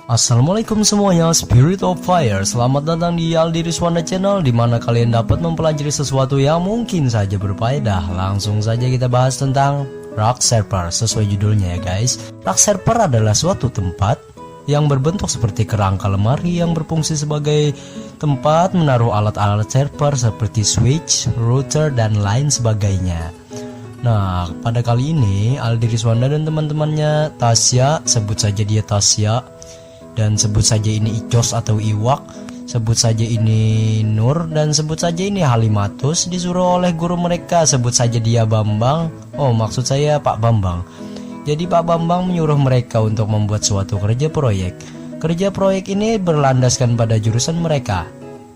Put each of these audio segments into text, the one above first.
Assalamualaikum semuanya, Spirit of Fire. Selamat datang di Aldi Rizwanda Channel, dimana kalian dapat mempelajari sesuatu yang mungkin saja berfaedah. Langsung saja kita bahas tentang Rock Serper. Sesuai judulnya ya guys, Rock Serper adalah suatu tempat yang berbentuk seperti kerangka lemari yang berfungsi sebagai tempat menaruh alat-alat server seperti switch, router, dan lain sebagainya. Nah, pada kali ini Aldi Rizwanda dan teman-temannya Tasya, sebut saja dia Tasya, dan sebut saja ini Icos atau Iwak, sebut saja ini Nur, dan sebut saja ini Halimatus, disuruh oleh guru mereka, sebut saja dia Bambang. Oh, maksud saya Pak Bambang. Jadi Pak Bambang menyuruh mereka untuk membuat suatu kerja proyek. Kerja proyek ini berlandaskan pada jurusan mereka,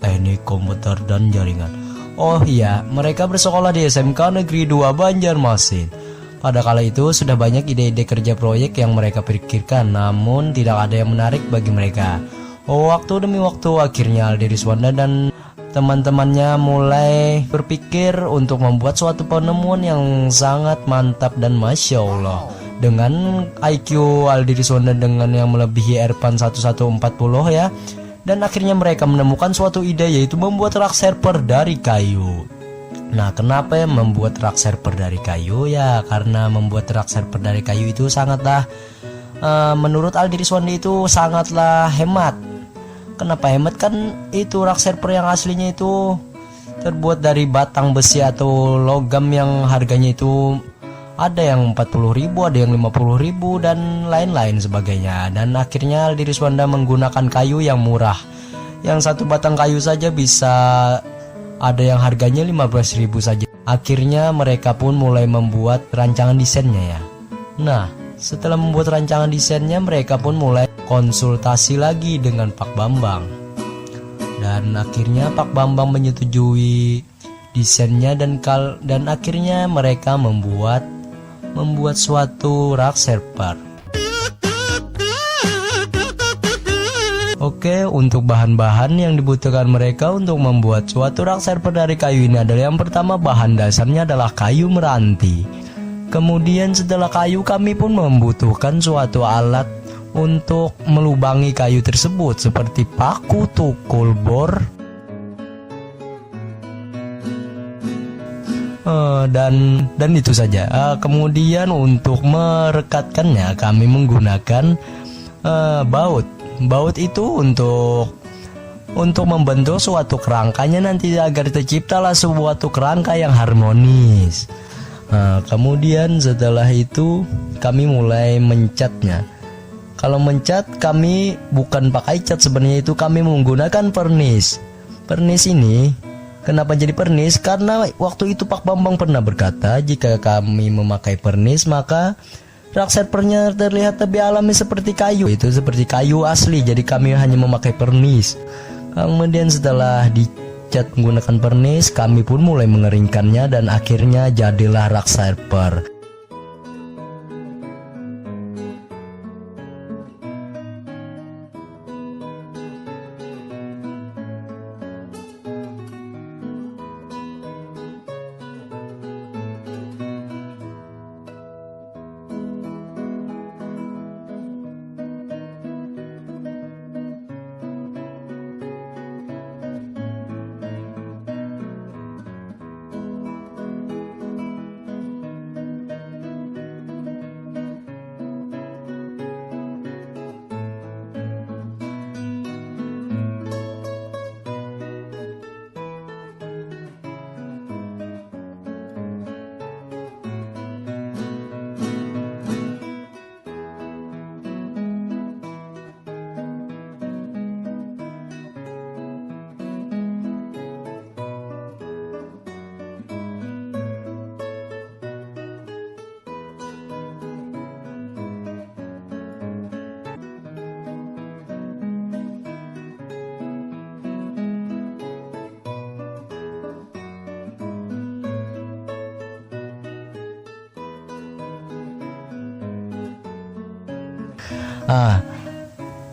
Teknik Komputer dan Jaringan. Oh iya, mereka bersekolah di SMK Negeri 2 Banjarmasin. Pada kala itu sudah banyak ide-ide kerja proyek yang mereka pikirkan, namun tidak ada yang menarik bagi mereka. Waktu demi waktu akhirnya Aldi Rizwanda dan teman-temannya mulai berpikir untuk membuat suatu penemuan yang sangat mantap dan Masya Allah. Dengan IQ Aldi Rizwanda dengan yang melebihi Erpan 1140 ya. Dan akhirnya mereka menemukan suatu ide, yaitu membuat rak server dari kayu. Nah, kenapa ya membuat rak server dari kayu? Ya karena membuat rak server dari kayu itu sangatlah menurut Aldi Rizwanda itu sangatlah hemat. Kenapa hemat? Kan itu rak server yang aslinya itu terbuat dari batang besi atau logam yang harganya itu ada yang 40.000, ada yang 50.000, dan lain-lain sebagainya. Dan akhirnya Aldi Rizwanda menggunakan kayu yang murah. Yang satu batang kayu saja bisa ada yang harganya 15.000 saja. Akhirnya mereka pun mulai membuat rancangan desainnya ya. Nah, setelah membuat rancangan desainnya, mereka pun mulai konsultasi lagi dengan Pak Bambang. Dan akhirnya Pak Bambang menyetujui desainnya dan akhirnya mereka membuat suatu rak server. Oke, untuk bahan-bahan yang dibutuhkan mereka untuk membuat suatu rak server dari kayu ini adalah, yang pertama, bahan dasarnya adalah kayu meranti. Kemudian setelah kayu, kami pun membutuhkan suatu alat untuk melubangi kayu tersebut seperti paku, tukul, bor, dan itu saja. Kemudian untuk merekatkannya kami menggunakan baut. Baut itu untuk membentuk suatu kerangkanya nanti agar terciptalah suatu kerangka yang harmonis. Kemudian setelah itu kami mulai mencatnya. Kalau mencat kami bukan pakai cat, sebenarnya itu kami menggunakan pernis. Pernis ini kenapa jadi pernis? Karena waktu itu Pak Bambang pernah berkata jika kami memakai pernis maka rak servernya terlihat lebih alami seperti kayu. Itu seperti kayu asli, jadi kami hanya memakai pernis. Kemudian setelah dicat menggunakan pernis, kami pun mulai mengeringkannya dan akhirnya jadilah rak server.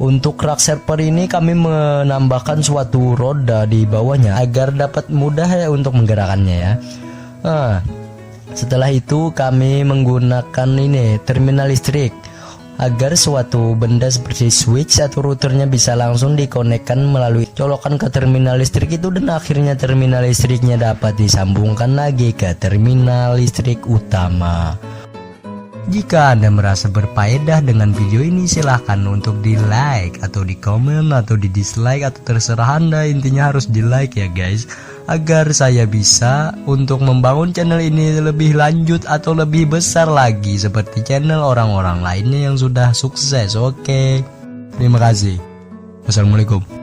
Untuk rak server ini kami menambahkan suatu roda di bawahnya agar dapat mudah ya untuk menggerakkannya ya. Setelah itu kami menggunakan ini terminal listrik. agar suatu benda seperti switch atau routernya bisa langsung dikonekkan melalui colokan ke terminal listrik itu, dan akhirnya terminal listriknya dapat disambungkan lagi ke terminal listrik utama. Jika Anda merasa berfaedah dengan video ini, silahkan untuk di like atau di komen atau di dislike atau terserah Anda, intinya harus di like ya guys, agar saya bisa untuk membangun channel ini lebih lanjut atau lebih besar lagi seperti channel orang-orang lainnya yang sudah sukses. Oke, terima kasih. Wassalamualaikum.